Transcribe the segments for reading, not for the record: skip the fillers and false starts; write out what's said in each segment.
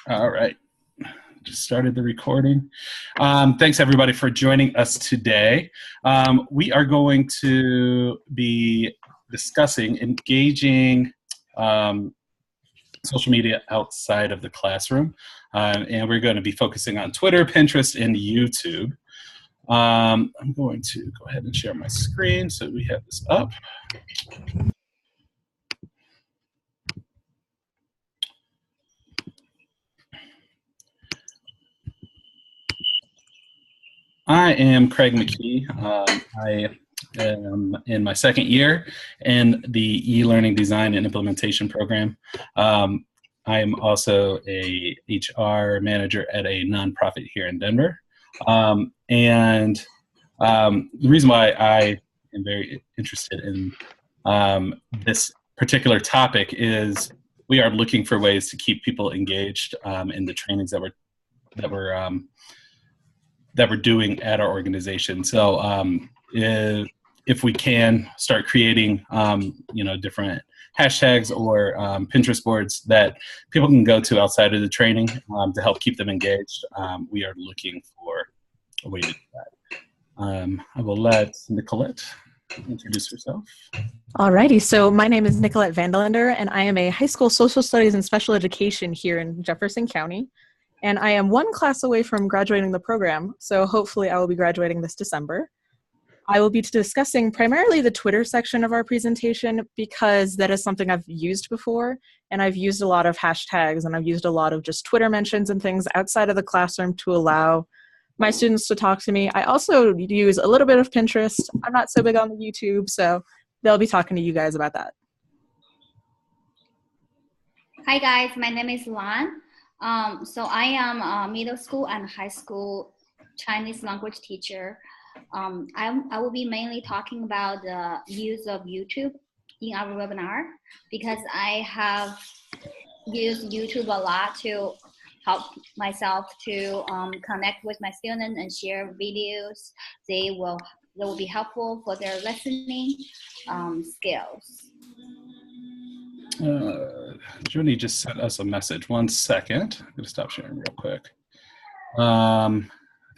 All right. Just started the recording. Thanks everybody for joining us today. We are going to be discussing engaging social media outside of the classroom. And we're going to be focusing on Twitter, Pinterest, and YouTube. I'm going to go ahead and share my screen so we have this up. I am Craig McKee. I am in my second year in the e-learning design and implementation program. I am also a HR manager at a nonprofit here in Denver. The reason why I am very interested in this particular topic is we are looking for ways to keep people engaged in the trainings that we're doing at our organization. So if we can start creating, different hashtags or Pinterest boards that people can go to outside of the training to help keep them engaged, we are looking for a way to do that. I will let Nicolette introduce herself. Alrighty, so my name is Nicolette Vandelander, and I am a high school social studies and special education here in Jefferson County. And I am one class away from graduating the program, so hopefully I will be graduating this December. I will be discussing primarily the Twitter section of our presentation because that is something I've used before, and I've used a lot of hashtags, and I've used a lot of just Twitter mentions and things outside of the classroom to allow my students to talk to me. I also use a little bit of Pinterest. I'm not so big on the YouTube, so they'll be talking to you guys about that. Hi guys, my name is Lan. So I am a middle school and high school Chinese language teacher. I will be mainly talking about the use of YouTube in our webinar because I have used YouTube a lot to help myself to connect with my students and share videos. They will be helpful for their listening skills. Junie just sent us a message. 1 second. I'm going to stop sharing real quick. I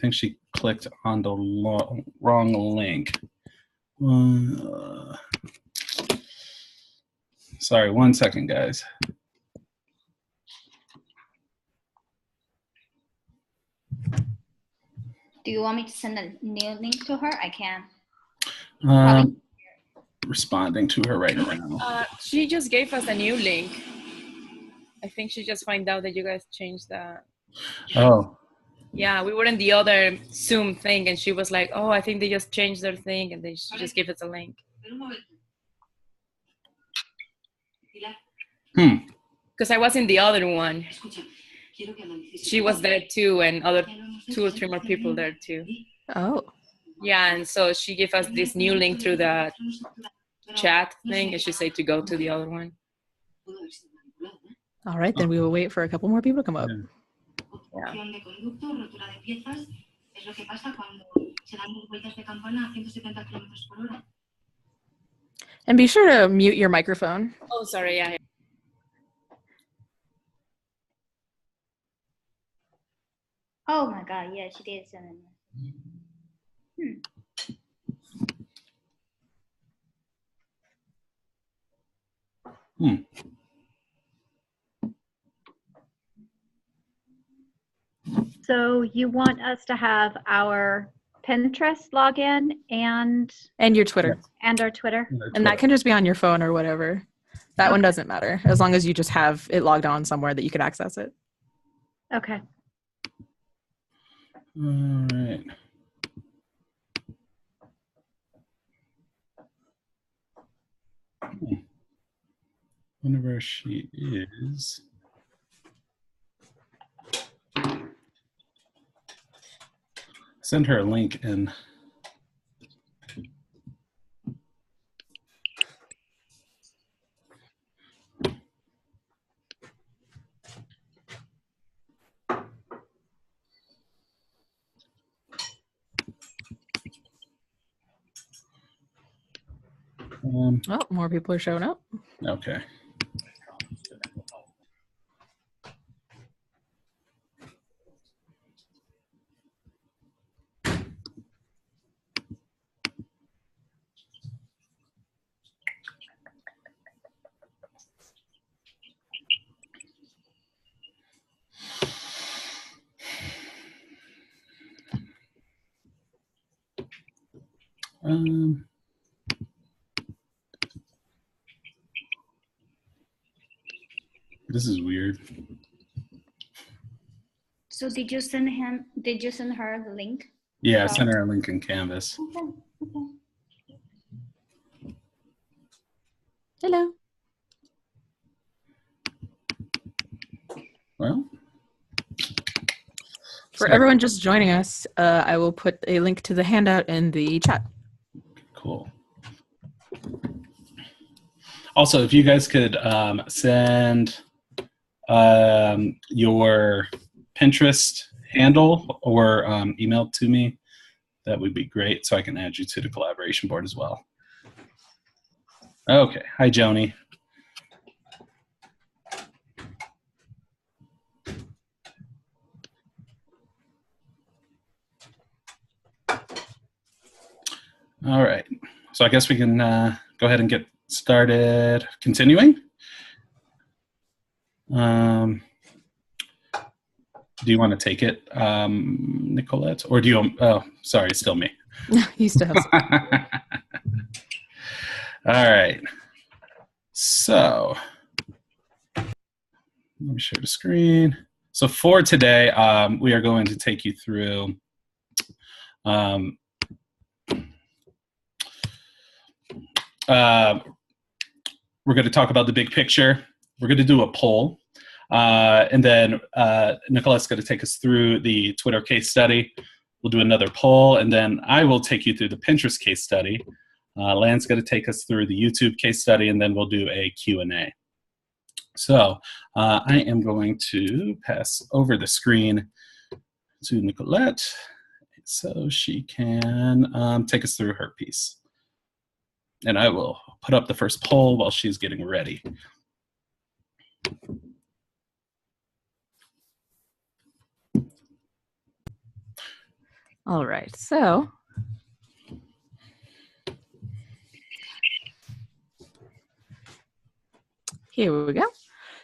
think she clicked on the wrong link. Sorry, 1 second, guys. Do you want me to send a new link to her? I can. Responding to her right now. She just gave us a new link. I think she just found out that you guys changed that. Oh. Yeah, we were in the other Zoom thing, and she was like, "Oh, I think they just changed their thing," and she just gave us a link. Because I was in the other one. She was there too, and other 2 or 3 more people there too. Oh. Yeah, and so she gave us this new link through the chat thing, and she said to go to the other one. All right, then we will wait for a couple more people to come up. Yeah. And be sure to mute your microphone. Oh, sorry, yeah. Oh my God, yeah, she did send it. So you want us to have our Pinterest login and your Twitter. And our Twitter. And that can just be on your phone or whatever. That one doesn't matter, as long as you just have it logged on somewhere that you could access it. Okay. All right. Whenever she is. Send her a link and more people are showing up. Okay. Um, this is weird. So did you send her the link? Yeah, I sent her a link in Canvas. Okay. Hello. Well, For everyone just joining us, I will put a link to the handout in the chat. cool. Also, if you guys could send your Pinterest handle or email to me, that would be great, so I can add you to the collaboration board as well. Okay. Hi, Joni. All right. So I guess we can go ahead and get started. Continuing. Do you want to take it, Nicolette? Or do you, oh, sorry, it's still me. You still have some. All right. So let me share the screen. So for today, we are going to take you through we're going to talk about the big picture. We're going to do a poll. And then Nicolette's going to take us through the Twitter case study. We'll do another poll, and then I will take you through the Pinterest case study. Lan's going to take us through the YouTube case study, and then we'll do a Q&A. So I am going to pass over the screen to Nicolette so she can take us through her piece. And I will put up the first poll while she's getting ready. All right, so here we go.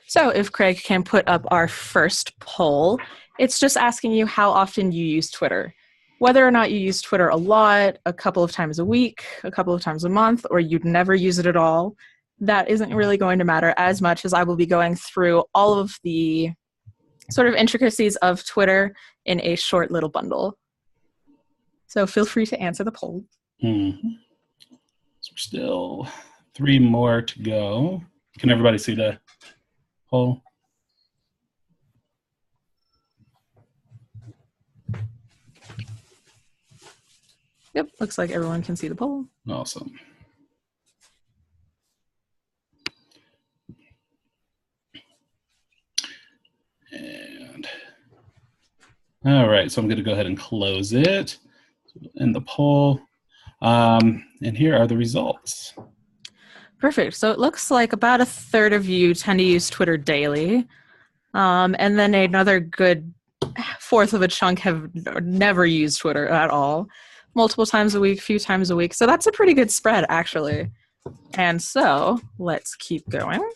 So if Craig can put up our first poll, it's just asking you how often you use Twitter. Whether or not you use Twitter a lot, a couple of times a week, a couple of times a month, or you'd never use it at all, that isn't really going to matter as much as I will be going through all of the sort of intricacies of Twitter in a short little bundle. So feel free to answer the poll. Mm-hmm. So we're still 3 more to go. Can everybody see the poll? Yep, looks like everyone can see the poll. Awesome. And all right, so I'm going to go ahead and close it. In the poll. And here are the results. Perfect. So it looks like about a third of you tend to use Twitter daily. And then another good fourth of a chunk have never used Twitter at all. Multiple times a week, few times a week. So that's a pretty good spread, actually. And so let's keep going.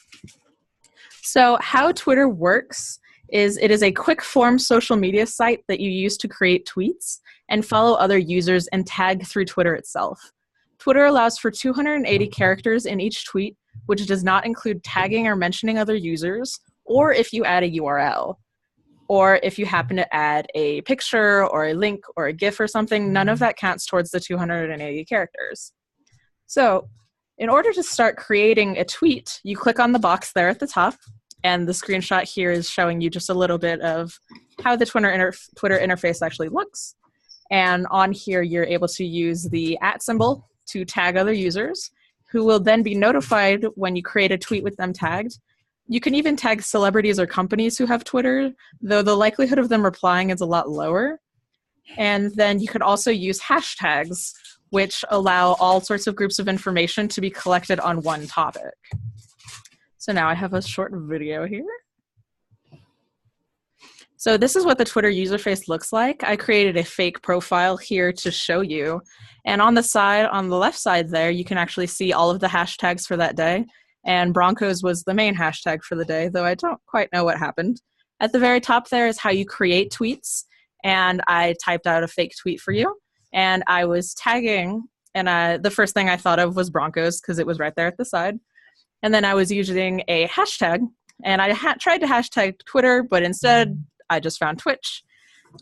So how Twitter works is it is a quick form social media site that you use to create tweets and follow other users and tag through Twitter itself. Twitter allows for 280 characters in each tweet, which does not include tagging or mentioning other users, or if you add a URL. Or if you happen to add a picture or a link or a GIF or something, none of that counts towards the 280 characters. So in order to start creating a tweet, you click on the box there at the top, and the screenshot here is showing you just a little bit of how the Twitter interface actually looks. And on here, you're able to use the @ symbol to tag other users, who will then be notified when you create a tweet with them tagged. You can even tag celebrities or companies who have Twitter, though the likelihood of them replying is a lot lower. And then you could also use hashtags, which allow all sorts of groups of information to be collected on one topic. So now I have a short video here. So this is what the Twitter user face looks like. I created a fake profile here to show you. And on the side, on the left side there, you can actually see all of the hashtags for that day. And Broncos was the main hashtag for the day, though I don't quite know what happened. At the very top there is how you create tweets. And I typed out a fake tweet for you. And I was tagging And the first thing I thought of was Broncos because it was right there at the side. And then I was using a hashtag, and I tried to hashtag Twitter, but instead I just found Twitch.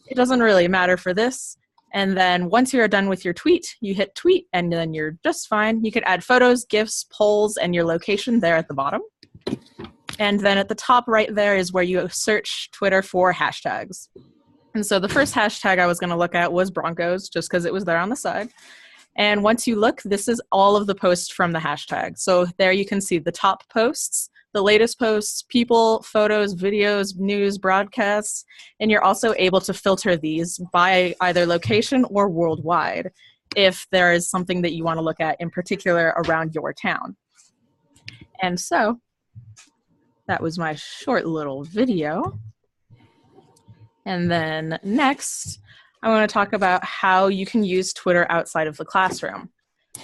It doesn't really matter for this. And then once you're done with your tweet, you hit tweet, and then you're just fine. You could add photos, GIFs, polls, and your location there at the bottom. And then at the top right there is where you search Twitter for hashtags. And so the first hashtag I was going to look at was Broncos, just because it was there on the side. And once you look, this is all of the posts from the hashtag. So there you can see the top posts, the latest posts, people, photos, videos, news, broadcasts, and you're also able to filter these by either location or worldwide if there is something that you want to look at in particular around your town. And so that was my short little video. And then next, I want to talk about how you can use Twitter outside of the classroom.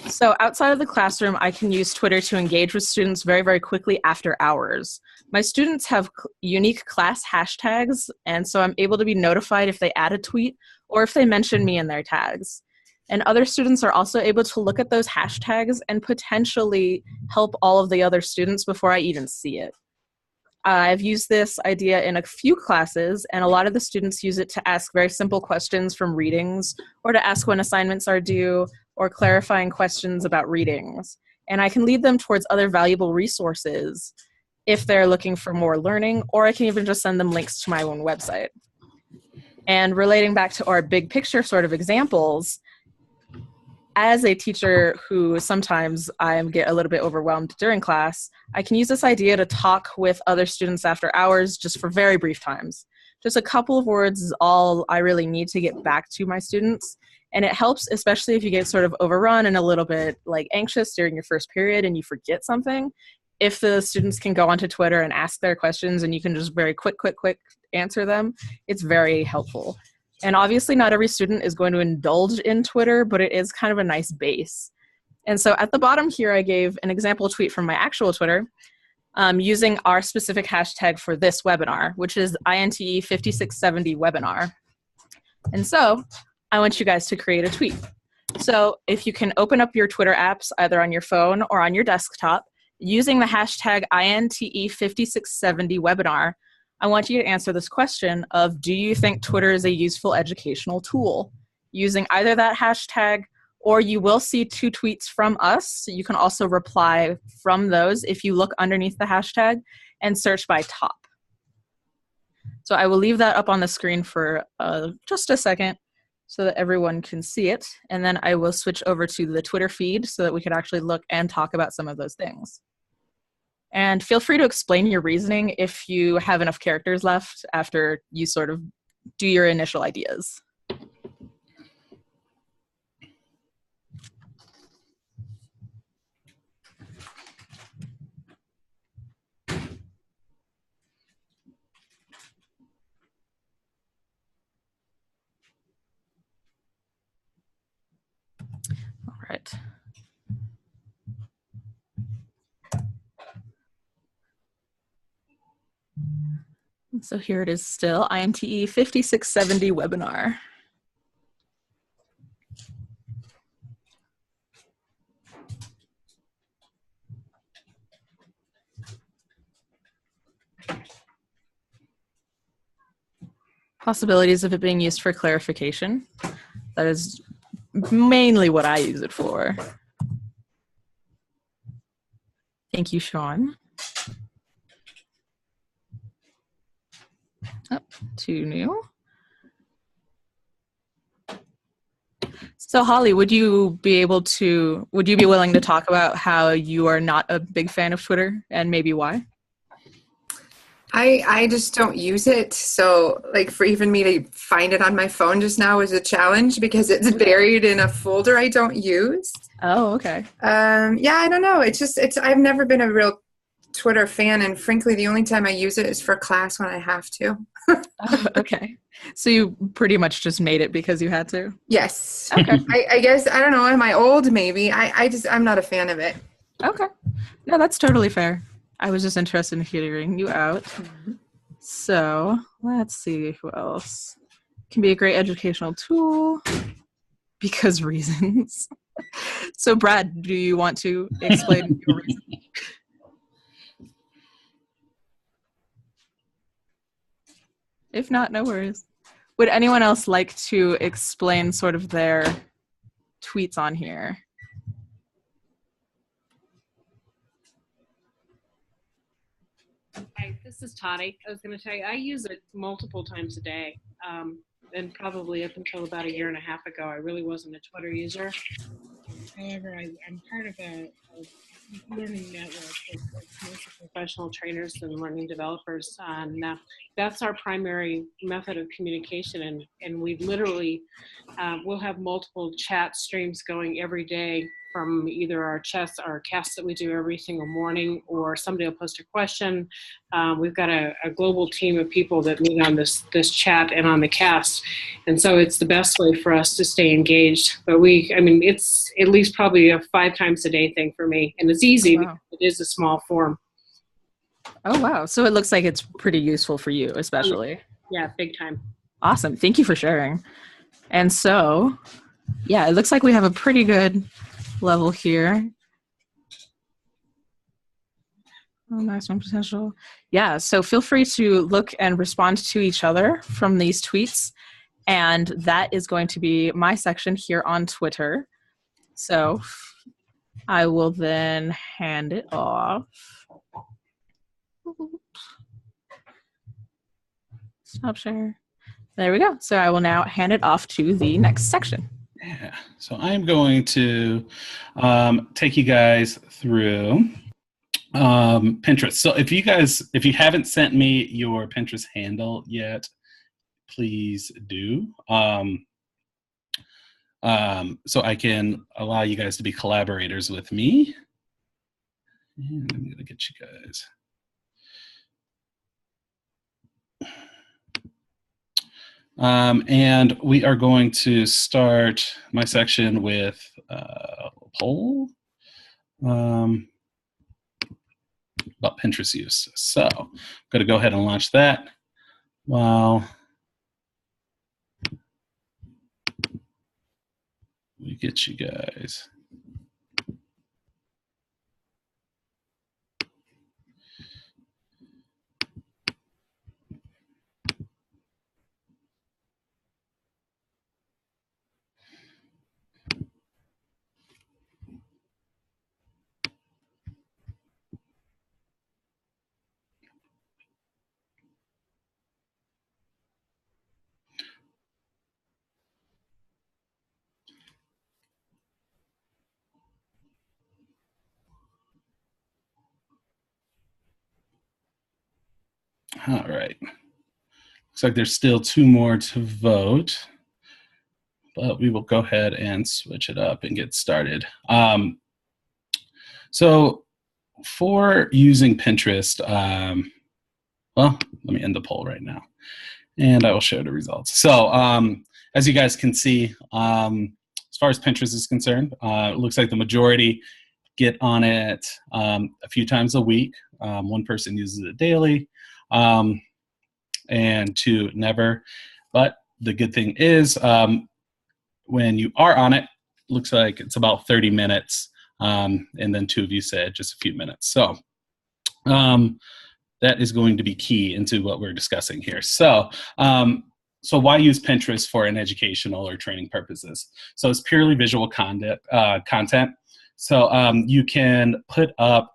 So outside of the classroom, I can use Twitter to engage with students very, very quickly after hours. My students have unique class hashtags, and so I'm able to be notified if they add a tweet or if they mention me in their tags. And other students are also able to look at those hashtags and potentially help all of the other students before I even see it. I've used this idea in a few classes, and a lot of the students use it to ask very simple questions from readings, or to ask when assignments are due, or clarifying questions about readings. And I can lead them towards other valuable resources if they're looking for more learning, or I can even just send them links to my own website. And relating back to our big picture sort of examples, as a teacher who sometimes I get a little bit overwhelmed during class, I can use this idea to talk with other students after hours just for very brief times. Just a couple of words is all I really need to get back to my students. And it helps, especially if you get sort of overrun and a little bit like anxious during your first period and you forget something. If the students can go onto Twitter and ask their questions and you can just very quick answer them, it's very helpful. And obviously not every student is going to indulge in Twitter, but it is kind of a nice base. And so at the bottom here, I gave an example tweet from my actual Twitter using our specific hashtag for this webinar, which is INTE 5670 webinar. And so I want you guys to create a tweet. So if you can open up your Twitter apps, either on your phone or on your desktop, using the hashtag INTE 5670 webinar, I want you to answer this question of, do you think Twitter is a useful educational tool? Using either that hashtag, or you will see 2 tweets from us. So you can also reply from those if you look underneath the hashtag and search by top. So I will leave that up on the screen for just a second so that everyone can see it. And then I will switch over to the Twitter feed so that we can actually look and talk about some of those things. And feel free to explain your reasoning if you have enough characters left after you sort of do your initial ideas. All right. So here it is still, INTE 5670 webinar. Possibilities of it being used for clarification. That is mainly what I use it for. Thank you, Sean. Oh, 2 new. So Holly, would you be willing to talk about how you are not a big fan of Twitter and maybe why? I just don't use it. So like for even me to find it on my phone just now is a challenge because it's buried in a folder I don't use. Oh, okay. Yeah, I don't know. I've never been a real Twitter fan, and frankly, the only time I use it is for class when I have to. Oh, okay. So you pretty much just made it because you had to? Yes. Okay. I guess, I don't know, am I old? Maybe. I'm not a fan of it. Okay. No, that's totally fair. I was just interested in hearing you out. Mm-hmm. So let's see who else. Can be a great educational tool because reasons. So Brad, do you want to explain your reason? If not, no worries. Would anyone else like to explain sort of their tweets on here? Hi, this is Toddy. I was going to tell you, I use it multiple times a day. And probably up until about a year and a half ago, I really wasn't a Twitter user. However, I'm part of a learning network with professional trainers and learning developers. And that's our primary method of communication. And we literally we'll have multiple chat streams going every day from either our casts that we do every single morning, or somebody will post a question. We've got a global team of people that meet on this chat and on the cast. And so it's the best way for us to stay engaged. But it's at least probably a 5 times a day thing for me. And it's easy. Wow. Because it is a small form. Oh, wow. So it looks like it's pretty useful for you, especially. Yeah, big time. Awesome. Thank you for sharing. And so, yeah, it looks like we have a pretty good level here. Oh, maximum potential. Yeah, so feel free to look and respond to each other from these tweets. And that is going to be my section here on Twitter. So I will then hand it off. Stop share. There we go. So I will now hand it off to the next section. Yeah, so I'm going to take you guys through Pinterest. So if you haven't sent me your Pinterest handle yet, please do. So I can allow you guys to be collaborators with me. And I'm going to get you guys. And we are going to start my section with a poll about Pinterest use. So I'm going to go ahead and launch that while we get you guys. All right. Looks like there's still 2 more to vote, but we will go ahead and switch it up and get started. So for using Pinterest, well, let me end the poll right now, and I will share the results. So as you guys can see, as far as Pinterest is concerned, it looks like the majority get on it a few times a week. 1 person uses it daily. And 2 never. But the good thing is when you are on it, looks like it's about 30 minutes. And then 2 of you said just a few minutes. So that is going to be key into what we're discussing here. So why use Pinterest for an educational or training purposes? So it's purely visual content. So you can put up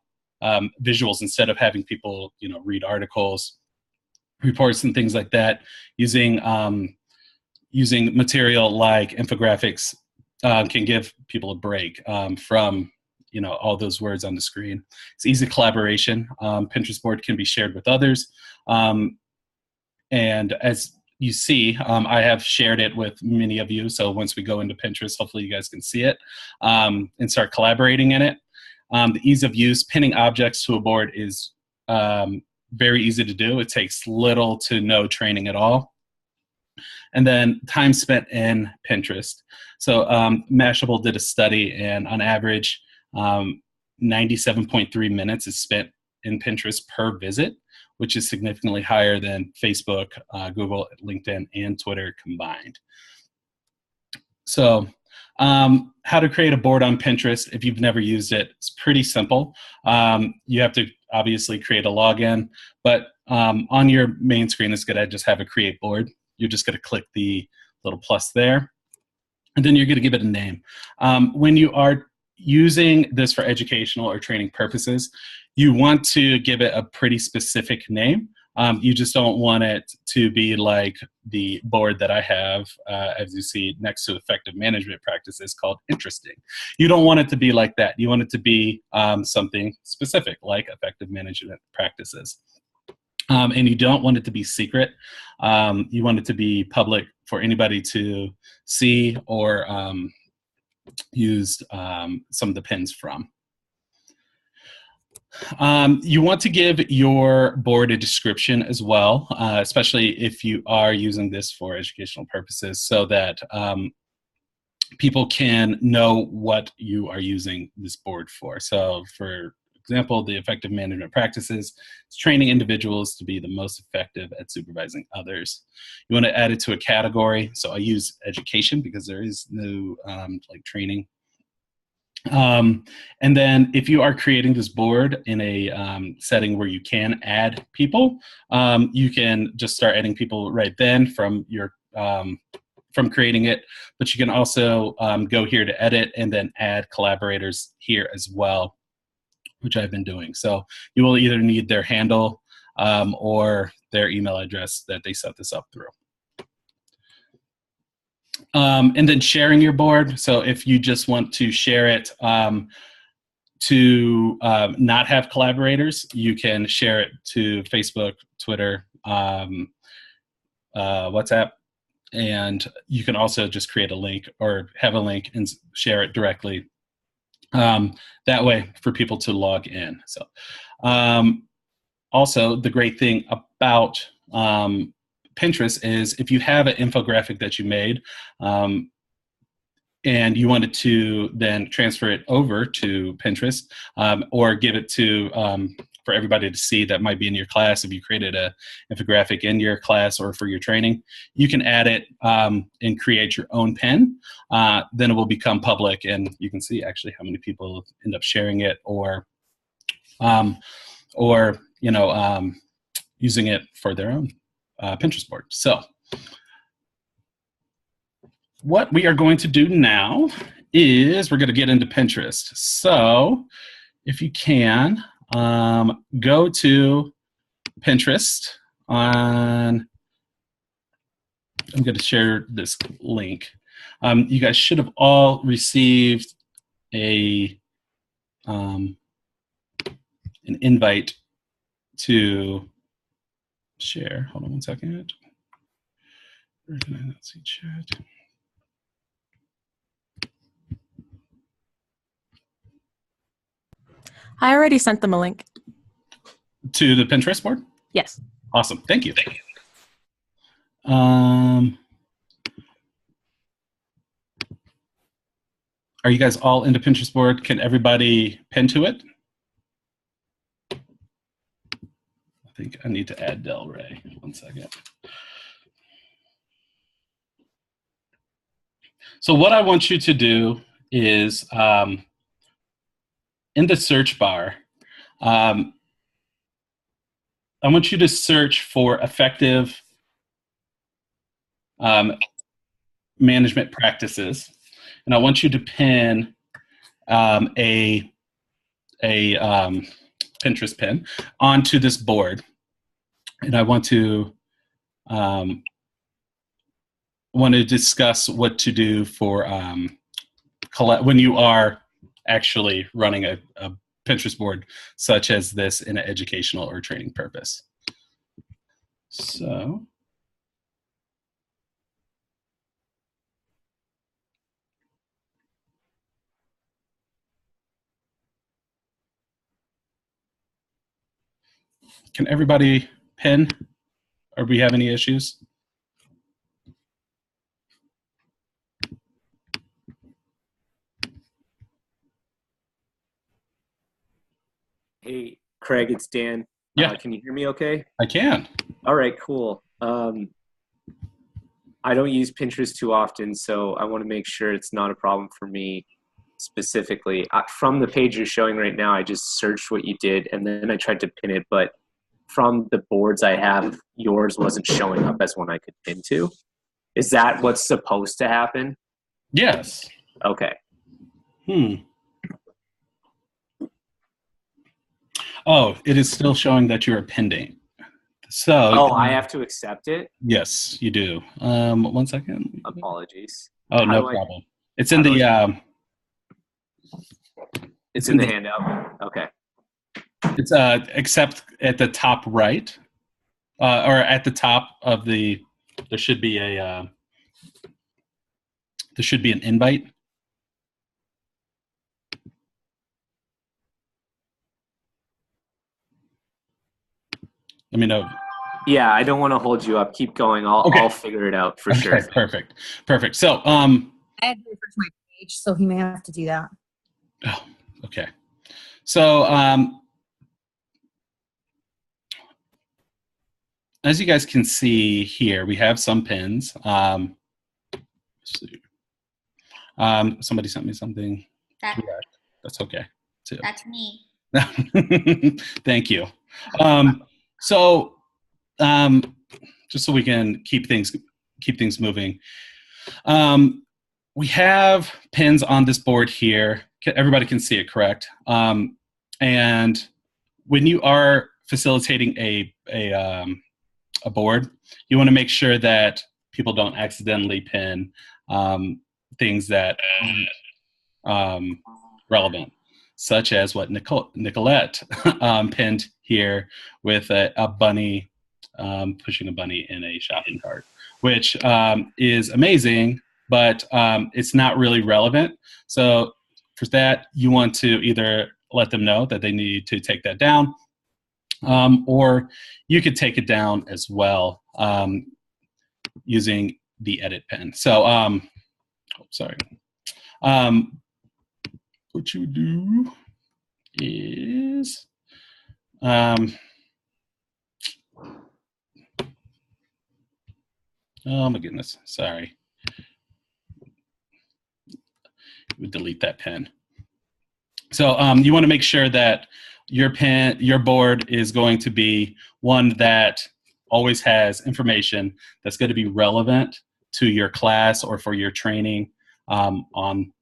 visuals instead of having people, read articles, reports, and things like that. Using material like infographics can give people a break from all those words on the screen. It's easy collaboration. Pinterest board can be shared with others, and as you see, I have shared it with many of you. So once we go into Pinterest, hopefully you guys can see it and start collaborating in it. The ease of use, pinning objects to a board is very easy to do. It takes little to no training at all. And then time spent in Pinterest. So Mashable did a study, and on average, 97.3 minutes is spent in Pinterest per visit, which is significantly higher than Facebook, Google, LinkedIn, and Twitter combined. So how to create a board on Pinterest if you've never used it. It's pretty simple. You have to obviously create a login, but on your main screen, it's going to just have a create board. You're just going to click the little plus there, and then you're going to give it a name. When you are using this for educational or training purposes, you want to give it a pretty specific name. You just don't want it to be like the board that I have, as you see next to effective management practices, called interesting. You don't want it to be like that. You want it to be something specific, like effective management practices. And you don't want it to be secret. You want it to be public for anybody to see or use some of the pins from. You want to give your board a description as well, especially if you are using this for educational purposes, so that people can know what you are using this board for. So for example, the effective management practices is training individuals to be the most effective at supervising others. You want to add it to a category. So I use education because there is no like training. And then if you are creating this board in a setting where you can add people, you can just start adding people right then from your from creating it, but you can also go here to edit and then add collaborators here as well, which I've been doing. So you will either need their handle or their email address that they set this up through. And then sharing your board. So if you just want to share it to not have collaborators, you can share it to Facebook, Twitter, WhatsApp, and you can also just create a link or have a link and share it directly that way for people to log in. So also the great thing about Pinterest is if you have an infographic that you made and you wanted to then transfer it over to Pinterest or give it to for everybody to see that might be in your class, if you created an infographic in your class or for your training, you can add it and create your own pin. Then it will become public and you can see actually how many people end up sharing it or you know, using it for their own Pinterest board. So what we are going to do now is we're going to get into Pinterest. So if you can, go to Pinterest on, I'm going to share this link. You guys should have all received an invite to share. Hold on one second. Where can I not see chat? I already sent them a link. To the Pinterest board? Yes. Awesome. Thank you. Are you guys all into Pinterest board? Can everybody pin to it? I think I need to add Del Rey. One second. So what I want you to do is in the search bar, I want you to search for effective management practices, and I want you to pin a Pinterest pin onto this board, and I want to discuss what to do for when you are actually running a Pinterest board such as this in an educational or training purpose. So can everybody pin? Or we have any issues? Hey, Craig, it's Dan. Yeah. Can you hear me okay? I can. All right, cool. I don't use Pinterest too often, so I want to make sure it's not a problem for me specifically. From the page you're showing right now, I just searched what you did and then I tried to pin it, but from the boards I have, yours wasn't showing up as one I could pin to. Is that what's supposed to happen? Yes. Okay. Oh, it is still showing that you're pending. So. Oh, I have to accept it? Yes, you do. 1 second. Apologies. Oh, no problem. It's in the. It's in the handout. Okay. It's except at the top right, or at the top of the. There should be a. There should be an invite. Let me know. Yeah, I don't want to hold you up. Keep going. I'll figure it out for sure. Perfect. So, I had to refresh my page, so he may have to do that. Oh, okay. So, as you guys can see here, we have some pins. Let's see. Somebody sent me something. That's okay too. That's me. Thank you. So, just so we can keep things moving, we have pins on this board here. Everybody can see it, correct? And when you are facilitating a board, you want to make sure that people don't accidentally pin things that aren't relevant, such as what Nicolette pinned here with a bunny pushing a bunny in a shopping cart, which is amazing, but it's not really relevant. So for that, you want to either let them know that they need to take that down, or you could take it down as well using the edit pen. So, what you do is, oh my goodness, sorry. We delete that pen. So you want to make sure that your board is going to be one that always has information that's going to be relevant to your class or for your training on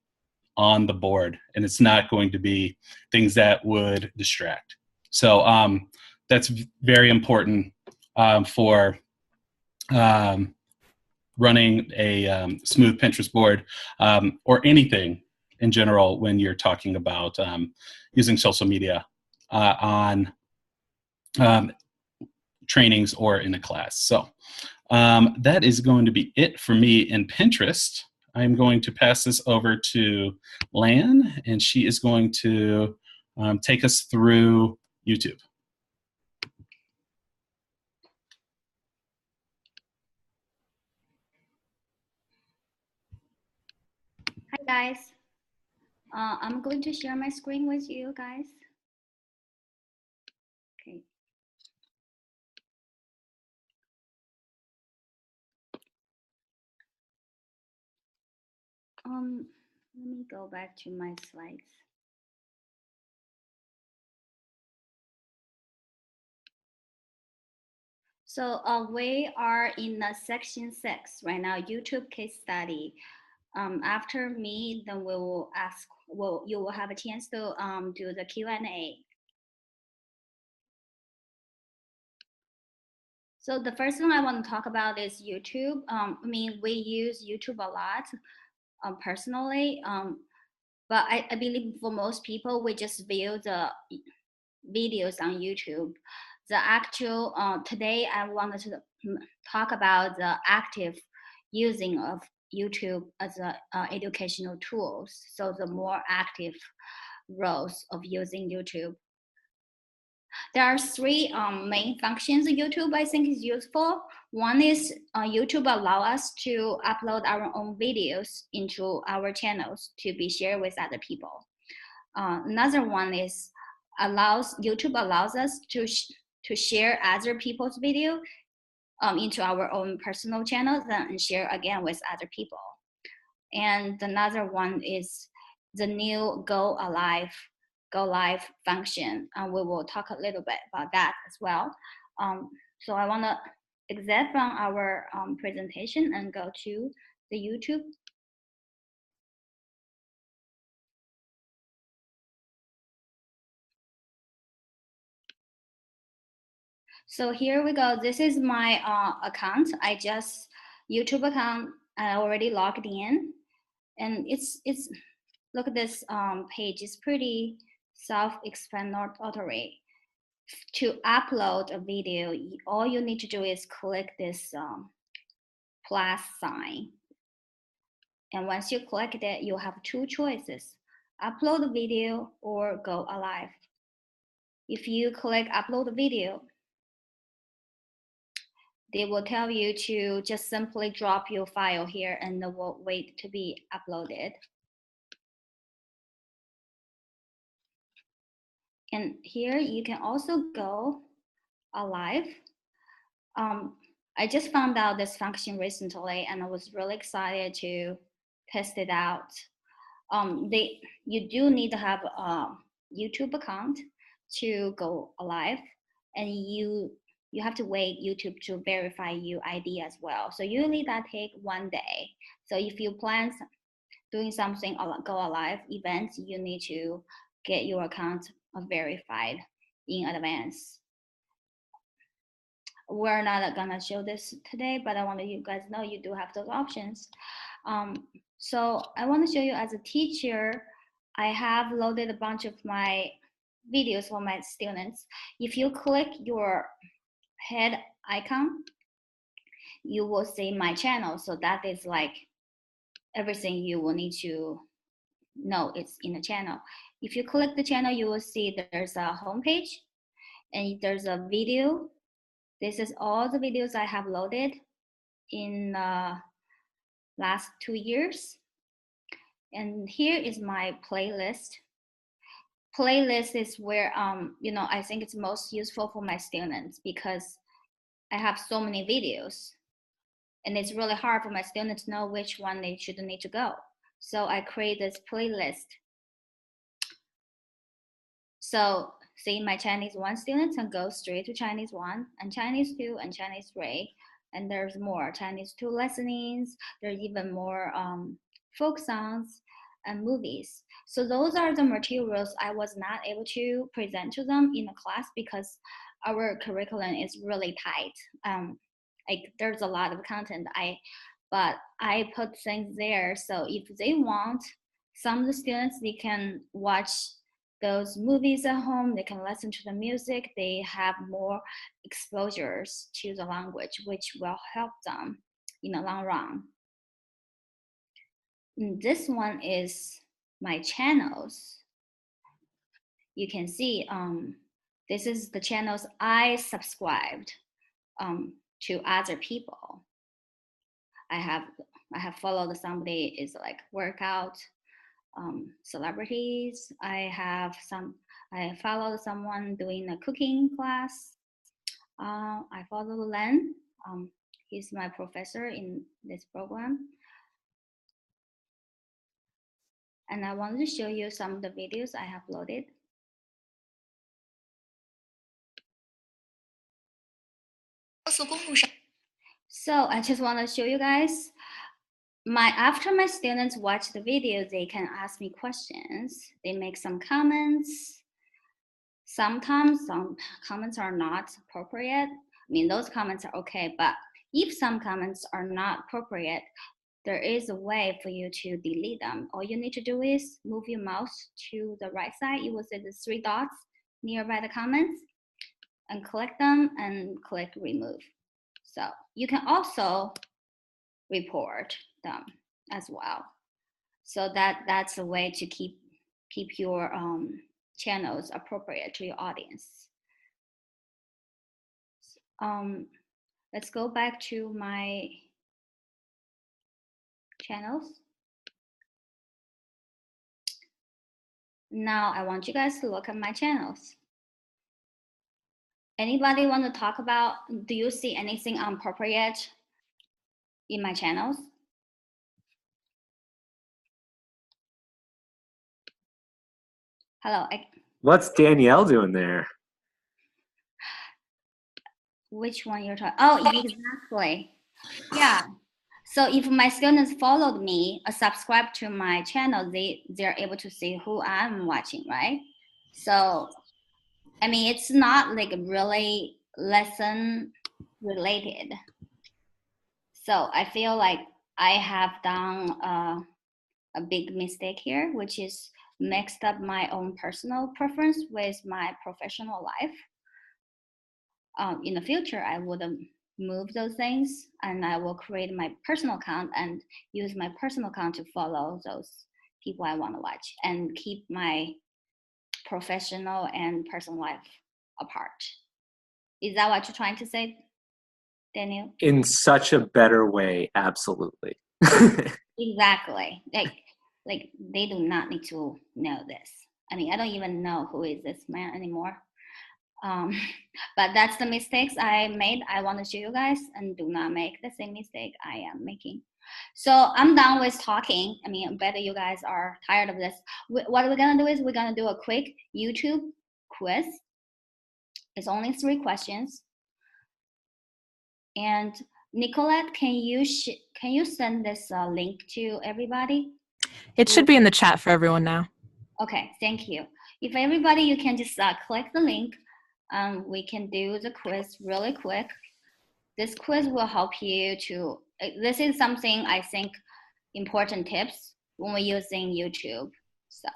the board, and it's not going to be things that would distract. So that's very important for running a smooth Pinterest board or anything in general when you're talking about using social media on trainings or in a class. So that is going to be it for me in Pinterest. I'm going to pass this over to Lan, and she is going to take us through YouTube. Hi guys. I'm going to share my screen with you guys. Okay. Let me go back to my slides. So we are in section 6 right now, YouTube case study. After me, then we will ask. Well, you will have a chance to do the Q&A. So the first thing I want to talk about is YouTube. I mean, we use YouTube a lot personally, but I believe for most people, we just view the videos on YouTube. The actual, today I wanted to talk about the active using of YouTube as a educational tools. So the more active roles of using YouTube. There are 3 main functions YouTube I think is useful. One is YouTube allow us to upload our own videos into our channels to be shared with other people. Another one is YouTube allows us to share other people's video into our own personal channels and share again with other people. And another one is the new Go Live function, and we will talk a little bit about that as well. So I want to exit from our presentation and go to the YouTube. So here we go. This is my account. YouTube account. I already logged in, and it's look at this page. It's pretty self-explanatory. To upload a video, all you need to do is click this plus sign. And once you click it, you have two choices: upload a video or go live. If you click upload a video, they will tell you to just simply drop your file here and it will wait to be uploaded. And here you can also go live. I just found out this function recently and I was really excited to test it out. You do need to have a YouTube account to go live, and you have to wait YouTube to verify your ID as well. So usually that take 1 day. So if you plan doing something go live events, you need to get your account verified in advance. We're not gonna show this today, but I want you guys know you do have those options. So I want to show you as a teacher, I have loaded a bunch of my videos for my students. If you click your head icon, you will see my channel. So that is like everything you will need to know it's in the channel. If you click the channel, you will see there's a homepage and there's a video. This is all the videos I have loaded in last 2 years. And here is my playlist. Playlist is where I think it's most useful for my students because I have so many videos and it's really hard for my students to know which one they should need to go. So I create this playlist. So see my Chinese 1 students and go straight to Chinese 1 and Chinese 2 and Chinese 3. And there's more Chinese 2 lessons. There's even more folk songs and movies. So those are the materials I was not able to present to them in a class because our curriculum is really tight. Like there's a lot of content, but I put things there. So if they want, some of the students, they can watch those movies at home, they can listen to the music, they have more exposures to the language, which will help them in the long run. And this one is my channels. You can see this is the channels I subscribed to other people. I have followed somebody is like workout celebrities. I followed someone doing a cooking class. I follow Len. He's my professor in this program. And I wanted to show you some of the videos I have loaded. So I just want to show you guys after my students watch the video, they can ask me questions. They make some comments. Sometimes some comments are not appropriate. I mean, those comments are okay, but if some comments are not appropriate, there is a way for you to delete them. All you need to do is move your mouse to the right side. You will see the 3 dots nearby the comments and click them and click remove. So you can also report them as well. So that's a way to keep your channels appropriate to your audience. Let's go back to my channels. Now I want you guys to look at my channels. Anybody want to talk about, do you see anything inappropriate in my channels? Hello, What's Danielle doing there? which one you're talking? Oh, exactly. Yeah. So if my students followed me or subscribe to my channel, they're able to see who I'm watching, right? So, I mean, it's not like really lesson related. So I feel like I have done a big mistake here, which is mixed up my own personal preference with my professional life. In the future, I would move those things and I will create my personal account and use my personal account to follow those people I want to watch and keep my professional and personal life apart. Is that what you're trying to say, Daniel? In such a better way, absolutely. Exactly. Like they do not need to know this. I mean, I don't even know who is this man anymore. But that's the mistakes I made. I want to show you guys, and do not make the same mistake I am making. So I'm done with talking. I mean, I bet you guys are tired of this. What we're gonna do is we're gonna do a quick YouTube quiz. It's only 3 questions. And Nicolette, can you send this link to everybody? It should be in the chat for everyone now. Okay, thank you. If everybody, you can just click the link. We can do the quiz really quick. This quiz will help you to, this is something I think important tips when we're using YouTube. So.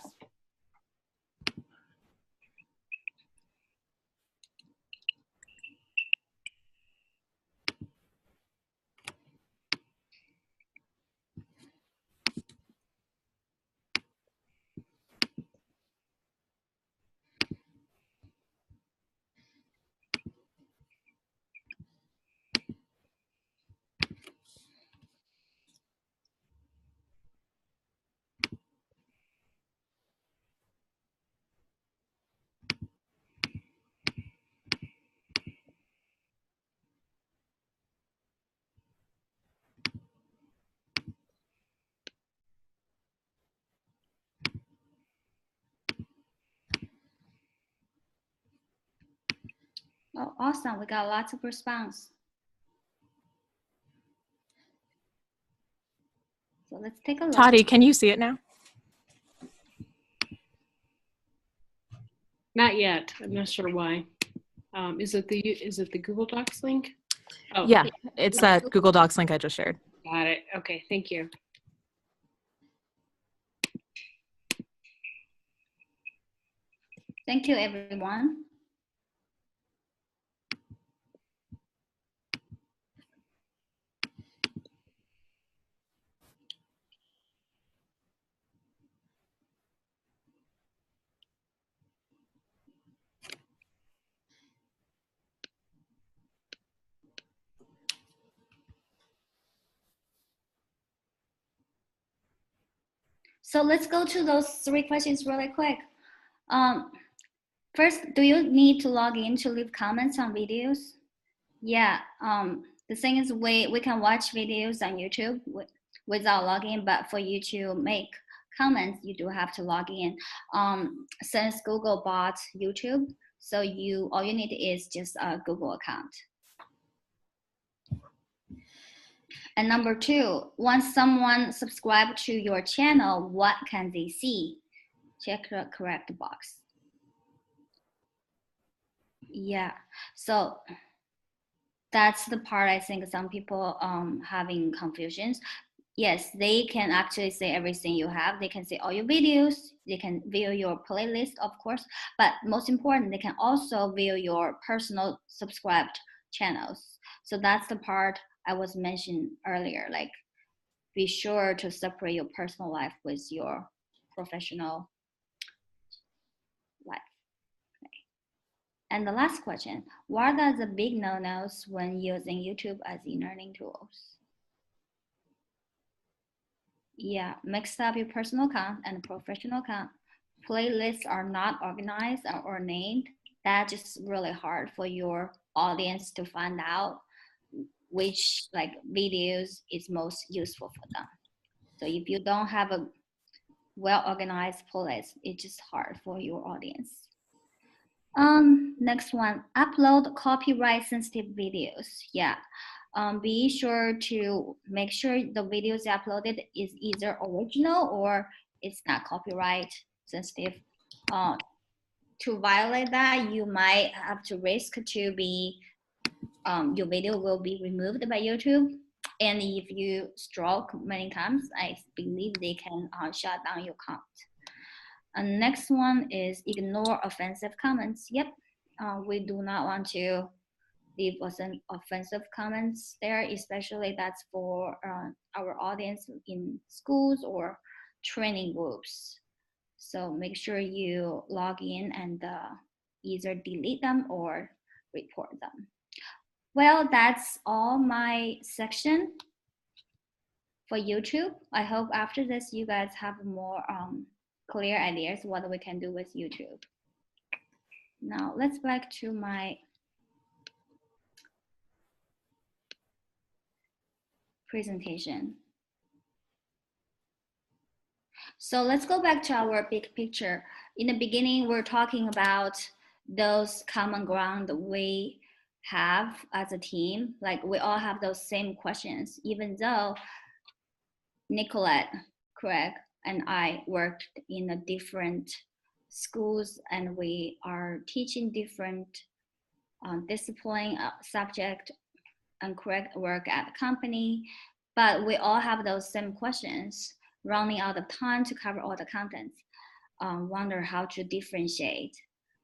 Oh, awesome. We got lots of response. So let's take a look. Toddy, can you see it now? Not yet. I'm not sure why. Is it the Google Docs link? Oh, Yeah, it's that Google Docs link I just shared. got it. Okay, thank you. Thank you, everyone. So let's go to those 3 questions really quick. First, do you need to log in to leave comments on videos? Yeah, the thing is we can watch videos on YouTube without logging, but for you to make comments, you do have to log in. Since Google bought YouTube, so all you need is just a Google account. And number 2, once someone subscribes to your channel, what can they see? Check the correct box. Yeah, so that's the part I think some people having confusions. Yes, they can actually see everything you have. They can see all your videos. They can view your playlist, of course. But most important, they can also view your personal subscribed channels. So that's the part I was mentioning earlier. Like, be sure to separate your personal life with your professional life. Okay. And the last question, what are the big no-nos when using YouTube as e-learning tools? Yeah, mix up your personal account and professional account. Playlists are not organized or named. that's just really hard for your audience to find out which like videos is most useful for them. So if you don't have a well-organized playlist, it's just hard for your audience. Next one, upload copyright sensitive videos. Yeah. Be sure to make sure the videos uploaded is either original or it's not copyright sensitive. To violate that, you might have to risk to be, your video will be removed by YouTube. And if you stroke many times, I believe they can shut down your account. And next one is ignore offensive comments. Yep, we do not want to leave offensive comments there, especially that's for our audience in schools or training groups. So make sure you log in and either delete them or report them. Well, that's all my section for YouTube. I hope after this you guys have more clear ideas what we can do with YouTube. Now let's back to my presentation. So let's go back to our big picture. In the beginning, we're talking about those common ground we have as a team. Like we all have those same questions, even though Nicolette, Craig, and I worked in a different schools and we are teaching different discipline subject, and Craig work at the company, but we all have those same questions, running out of time to cover all the contents, wonder how to differentiate,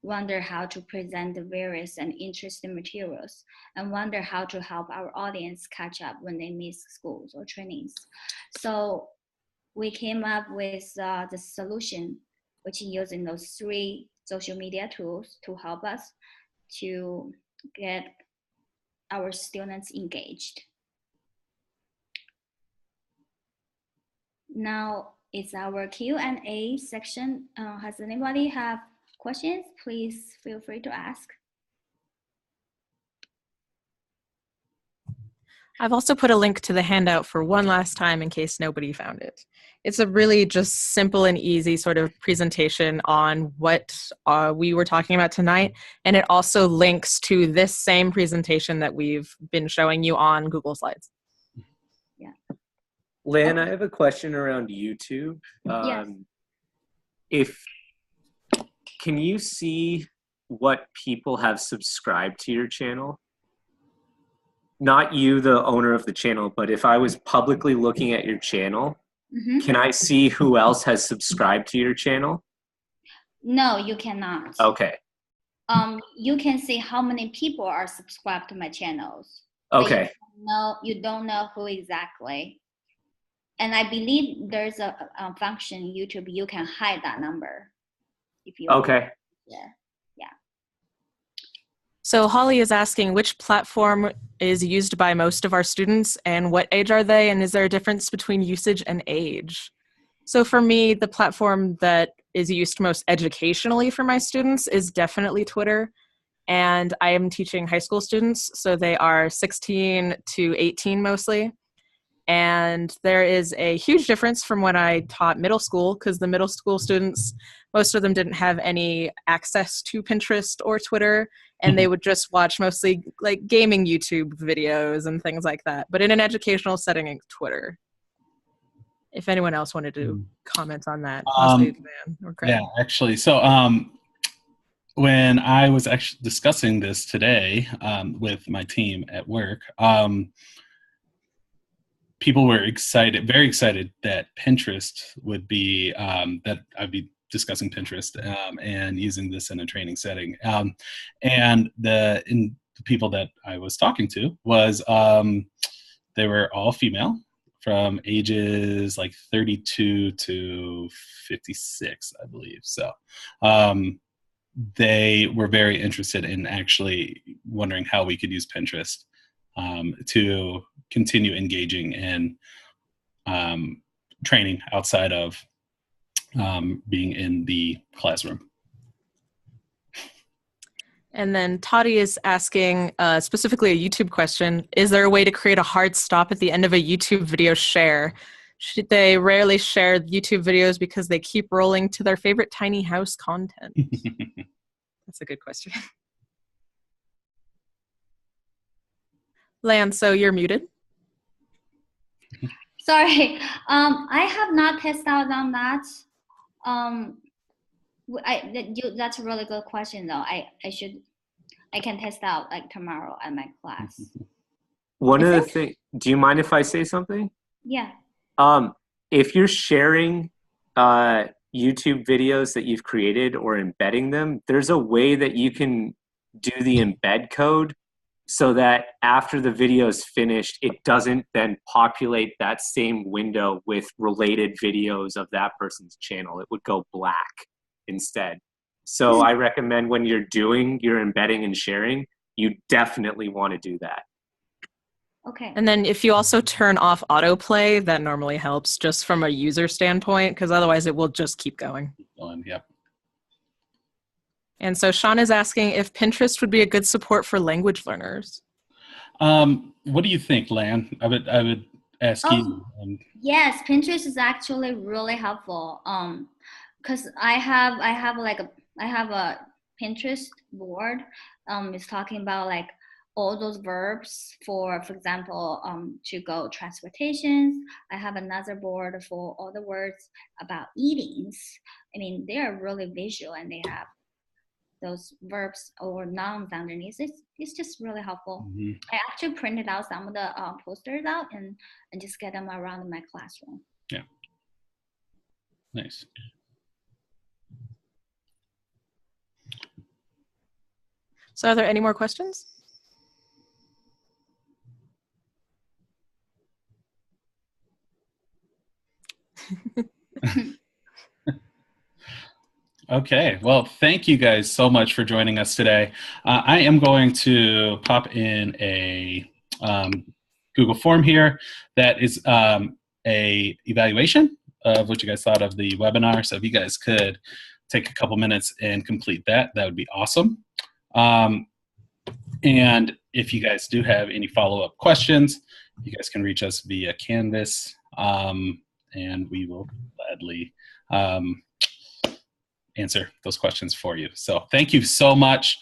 wonder how to present the various and interesting materials, and wonder how to help our audience catch up when they miss schools or trainings. So we came up with the solution, which is using those 3 social media tools to help us to get our students engaged. Now it's our Q&A section. Has anybody have questions? Please feel free to ask. I've also put a link to the handout for one last time in case nobody found it. It's a really just simple and easy sort of presentation on what we were talking about tonight. And it also links to this same presentation that we've been showing you on Google Slides. Yeah. Lynn, I have a question around YouTube. Yes. Can you see what people have subscribed to your channel? Not you, the owner of the channel, but if I was publicly looking at your channel, can I see who else has subscribed to your channel? No, you cannot. Okay. You can see how many people are subscribed to my channels. Okay. You don't know who exactly. And I believe there's a function in YouTube, you can hide that number. If you okay. Yeah. So Holly is asking which platform is used by most of our students and what age are they, and is there a difference between usage and age? So for me, the platform that is used most educationally for my students is definitely Twitter. And I am teaching high school students, so they are 16 to 18 mostly. And there is a huge difference from when I taught middle school, because the middle school students, most of them didn't have any access to Pinterest or Twitter, and they would just watch mostly like gaming YouTube videos and things like that. But in an educational setting, it's Twitter. If anyone else wanted to comment on that, mostly Dan or Craig. Yeah, actually. So when I was actually discussing this today with my team at work, people were excited, very excited that Pinterest would be, that I'd be discussing Pinterest and using this in a training setting. And the people that I was talking to was, they were all female from ages like 32 to 56, I believe. So they were very interested in actually wondering how we could use Pinterest to continue engaging in training outside of being in the classroom. And then Toddy is asking specifically a YouTube question. Is there a way to create a hard stop at the end of a YouTube video share? They rarely share YouTube videos because they keep rolling to their favorite tiny house content. That's a good question. Lan, so you're muted. Sorry, I have not tested out on that. That's a really good question though. I can test out like tomorrow at my class. One of the things, do you mind if I say something? Yeah. If you're sharing YouTube videos that you've created or embedding them, there's a way that you can do the embed code so that after the video is finished, it doesn't then populate that same window with related videos of that person's channel. It would go black instead. So I recommend when you're doing your embedding and sharing, you definitely want to do that. Okay. And then if you also turn off autoplay, that normally helps just from a user standpoint, because otherwise it will just keep going. Yep. And so Sean is asking if Pinterest would be a good support for language learners. What do you think, Lan? I would ask you. Yes, Pinterest is actually really helpful. Because I have a Pinterest board. It's talking about like all those verbs for example, to go transportations. I have another board for all the words about eatings. I mean, they are really visual and they have those verbs or nouns underneath. It's just really helpful. Mm-hmm. I actually printed out some of the posters out and just get them around in my classroom. Yeah. Nice. So are there any more questions? Okay, well, thank you guys so much for joining us today. I am going to pop in a Google form here that is a evaluation of what you guys thought of the webinar. So if you guys could take a couple minutes and complete that, that would be awesome. And if you guys do have any follow-up questions, you guys can reach us via Canvas, and we will gladly answer those questions for you. So thank you so much.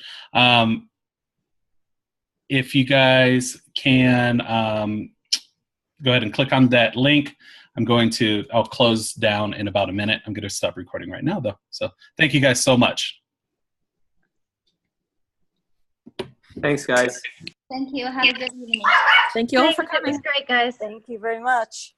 If you guys can go ahead and click on that link, I'll close down in about a minute. I'm going to stop recording right now though. So thank you guys so much. Thanks, guys. Thank you. Have a good evening. Thank you all for Thanks, it coming. was great, guys. Thank you very much.